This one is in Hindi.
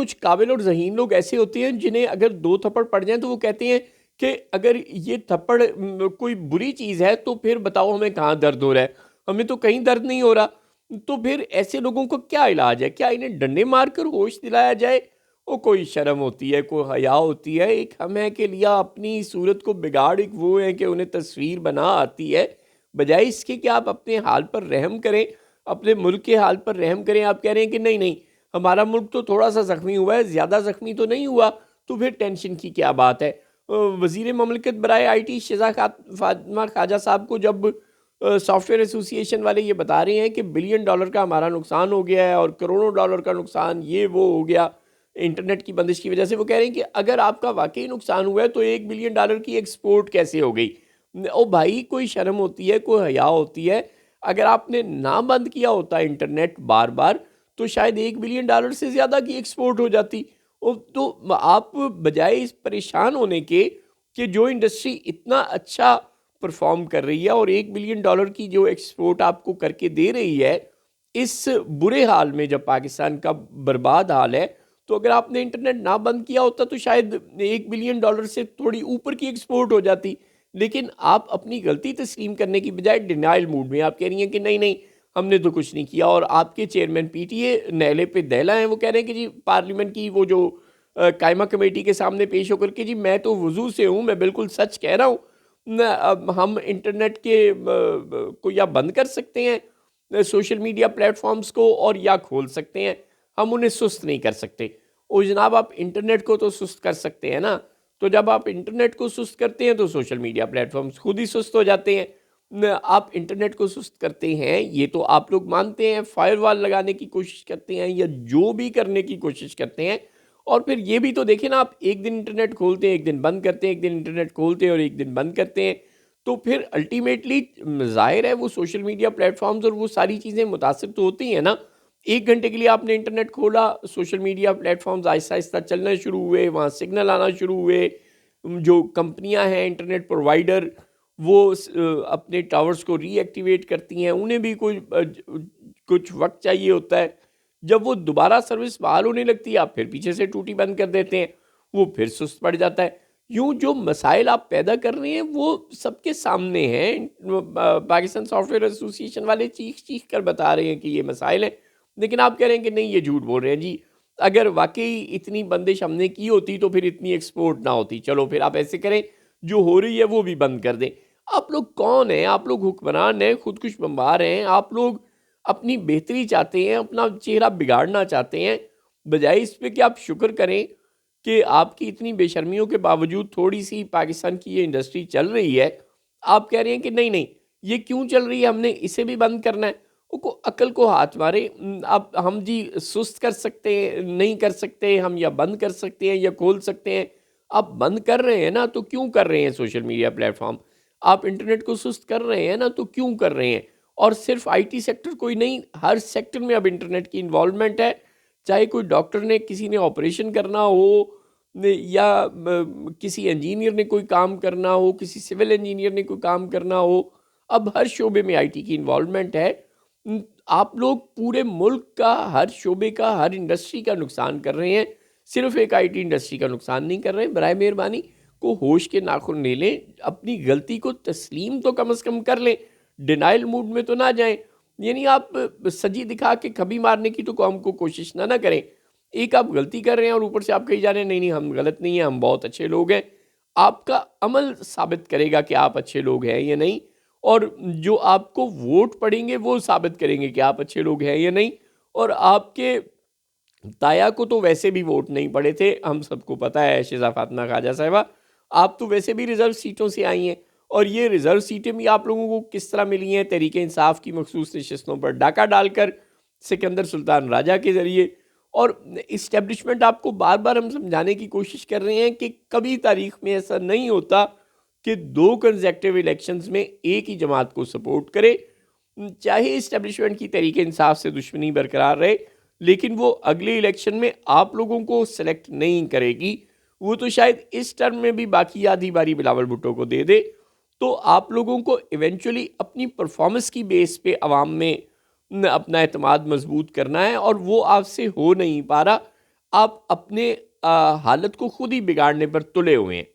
कुछ काबिल और ज़हीन लोग ऐसे होते हैं जिन्हें अगर 2 थप्पड़ पड़ जाएँ तो वो कहते हैं कि अगर ये थप्पड़ कोई बुरी चीज़ है तो फिर बताओ हमें कहाँ दर्द हो रहा है? हमें तो कहीं दर्द नहीं हो रहा। तो फिर ऐसे लोगों को क्या इलाज है? क्या इन्हें डंडे मारकर होश दिलाया जाए? वो कोई शर्म होती है, कोई हया होती है। एक हम हैं कि लिया अपनी सूरत को बिगाड़, एक वो है कि उन्हें तस्वीर बना आती है। बजाय इसके कि आप अपने हाल पर रहम करें, अपने मुल्क के हाल पर रहम करें। आप कह रहे हैं कि नहीं, नहीं, हमारा मुल्क तो थोड़ा-सा ज़ख्मी हुआ है, ज़्यादा ज़ख्मी तो नहीं हुआ, तो फिर टेंशन की क्या बात है? वज़ीर ममलकत बराए आईटी शिज़ा फ़ातिमा ख़ाजा साहब को जब सॉफ्टवेयर एसोसिएशन वाले ये बता रहे हैं कि बिलियन डॉलर का हमारा नुकसान हो गया है और करोड़ों डॉलर का नुकसान ये वो हो गया इंटरनेट की बंदिश की वजह से, वो कह रहे हैं कि अगर आपका वाकई नुकसान हुआ है तो $1 बिलियन की एक्सपोर्ट कैसे हो गई? ओ भाई, कोई शर्म होती है, कोई हया होती है? अगर आपने ना बंद किया होता इंटरनेट बार बार तो शायद $1 बिलियन से ज़्यादा की एक्सपोर्ट हो जाती। तो आप बजाय इस परेशान होने के कि जो इंडस्ट्री इतना अच्छा परफॉर्म कर रही है और $1 बिलियन की जो एक्सपोर्ट आपको करके दे रही है, इस बुरे हाल में जब पाकिस्तान का बर्बाद हाल है, तो अगर आपने इंटरनेट ना बंद किया होता तो शायद $1 बिलियन से थोड़ी ऊपर की एक्सपोर्ट हो जाती। लेकिन आप अपनी गलती तस्लीम करने की बजाय डिनाइल मूड में आप कह रही हैं कि नहीं, नहीं, हमने तो कुछ नहीं किया। और आपके चेयरमैन पीटीए नहले पे दहला हैं, वो कह रहे हैं कि जी पार्लियामेंट की वो जो कायमा कमेटी के सामने पेश होकर के, जी मैं तो वजू से हूँ, मैं बिल्कुल सच कह रहा हूँ न। अब हम इंटरनेट के को या बंद कर सकते हैं सोशल मीडिया प्लेटफॉर्म्स को, और या खोल सकते हैं, हम उन्हें सुस्त नहीं कर सकते। और जनाब आप इंटरनेट को तो सुस्त कर सकते हैं ना। तो जब आप इंटरनेट को सुस्त करते हैं तो सोशल मीडिया प्लेटफॉर्म्स खुद ही सुस्त हो जाते हैं। आप इंटरनेट को सुस्त करते हैं ये तो आप लोग मानते हैं, फायरवॉल लगाने की कोशिश करते हैं या जो भी करने की कोशिश करते हैं। और फिर ये भी तो देखें ना, आप एक दिन इंटरनेट खोलते हैं, एक दिन बंद करते हैं, एक दिन इंटरनेट खोलते हैं और एक दिन बंद करते हैं। तो फिर अल्टीमेटली ज़ाहिर है वो सोशल मीडिया प्लेटफॉर्म्स और वो सारी चीज़ें मुतासिर तो होती हैं ना। 1 घंटे के लिए आपने इंटरनेट खोला, social media platforms Aahista Aahista चलना शुरू हुए, वहाँ सिग्नल आना शुरू हुए। जो कंपनियां हैं इंटरनेट प्रोवाइडर, वो अपने टावर्स को रीएक्टिवेट करती हैं, उन्हें भी कुछ वक्त चाहिए होता है। जब वो दोबारा सर्विस बहाल होने लगती है, आप फिर पीछे से टूटी बंद कर देते हैं, वो फिर सुस्त पड़ जाता है। यूं जो मसाइल आप पैदा कर रहे हैं वो सबके सामने हैं। पाकिस्तान सॉफ्टवेयर एसोसिएशन वाले चीख चीख कर बता रहे हैं कि ये मसाइल हैं, लेकिन आप कह रहे हैं कि नहीं, ये झूठ बोल रहे हैं जी। अगर वाकई इतनी बंदिश हमने की होती तो फिर इतनी एक्सपोर्ट ना होती। चलो फिर आप ऐसे करें, जो हो रही है वो भी बंद कर दें। आप लोग कौन हैं? आप लोग हुक्मरान हैं, खुदकुश बम्बार हैं। आप लोग अपनी बेहतरी चाहते हैं, अपना चेहरा बिगाड़ना चाहते हैं, बजाय इस पे कि आप शुक्र करें कि आपकी इतनी बेशर्मियों के बावजूद थोड़ी सी पाकिस्तान की ये इंडस्ट्री चल रही है। आप कह रहे हैं कि नहीं, नहीं, ये क्यों चल रही है, हमने इसे भी बंद करना है। वो अकल को हाथ मारे। अब हम जी सुस्त कर सकते हैं, नहीं कर सकते हम, या बंद कर सकते हैं या खोल सकते हैं। आप बंद कर रहे हैं ना, तो क्यों कर रहे हैं सोशल मीडिया प्लेटफॉर्म? आप इंटरनेट को सुस्त कर रहे हैं ना, तो क्यों कर रहे हैं? और सिर्फ आईटी सेक्टर कोई नहीं, हर सेक्टर में अब इंटरनेट की इन्वॉल्वमेंट है। चाहे कोई डॉक्टर ने किसी ने ऑपरेशन करना हो, या किसी इंजीनियर ने कोई काम करना हो, किसी सिविल इंजीनियर ने कोई काम करना हो, अब हर शोबे में आईटी की इन्वॉल्वमेंट है। आप लोग पूरे मुल्क का हर शोबे का, हर इंडस्ट्री का नुकसान कर रहे हैं, सिर्फ एक आईटी इंडस्ट्री का नुकसान नहीं कर रहे हैं। बराए मेहरबानी को होश के नाखुन ले लें, अपनी गलती को तस्लीम तो कम से कम कर लें, डिनाइल मूड में तो ना जाएं। यानी आप सजी दिखा के खबी मारने की तो कौम को कोशिश ना करें। एक आप गलती कर रहे हैं और ऊपर से आप कही जा रहे हैं नहीं, नहीं, हम गलत नहीं हैं, हम बहुत अच्छे लोग हैं। आपका अमल साबित करेगा कि आप अच्छे लोग हैं या नहीं। और जो आपको वोट पड़ेंगे वो साबित करेंगे कि आप अच्छे लोग हैं या नहीं। और आपके ताया को तो वैसे भी वोट नहीं पड़े थे, हम सबको पता है शिजा फातिमा खाजा साहिबा। आप तो वैसे भी रिजर्व सीटों से आई हैं, और ये रिजर्व सीटें भी आप लोगों को किस तरह मिली हैं? तहरीक इंसाफ की मखसूस नशस्तों पर डाका डालकर, सिकंदर सुल्तान राजा के ज़रिए। और इस्टेब्लिशमेंट आपको बार बार हम समझाने की कोशिश कर रहे हैं कि कभी तारीख में ऐसा नहीं होता कि 2 कंसेक्टिव इलेक्शंस में एक ही जमात को सपोर्ट करे। चाहे इस्टेब्लिशमेंट की तहरीक इंसाफ से दुश्मनी बरकरार रहे, लेकिन वो अगले इलेक्शन में आप लोगों को सेलेक्ट नहीं करेगी। वो तो शायद इस टर्म में भी बाकी आधी बारी बिलावल भुट्टो को दे दे। तो आप लोगों को इवेंचुअली अपनी परफॉर्मेंस की बेस पे अवाम में अपना एतमाद मजबूत करना है, और वो आपसे हो नहीं पा रहा। आप अपने हालत को खुद ही बिगाड़ने पर तुले हुए हैं।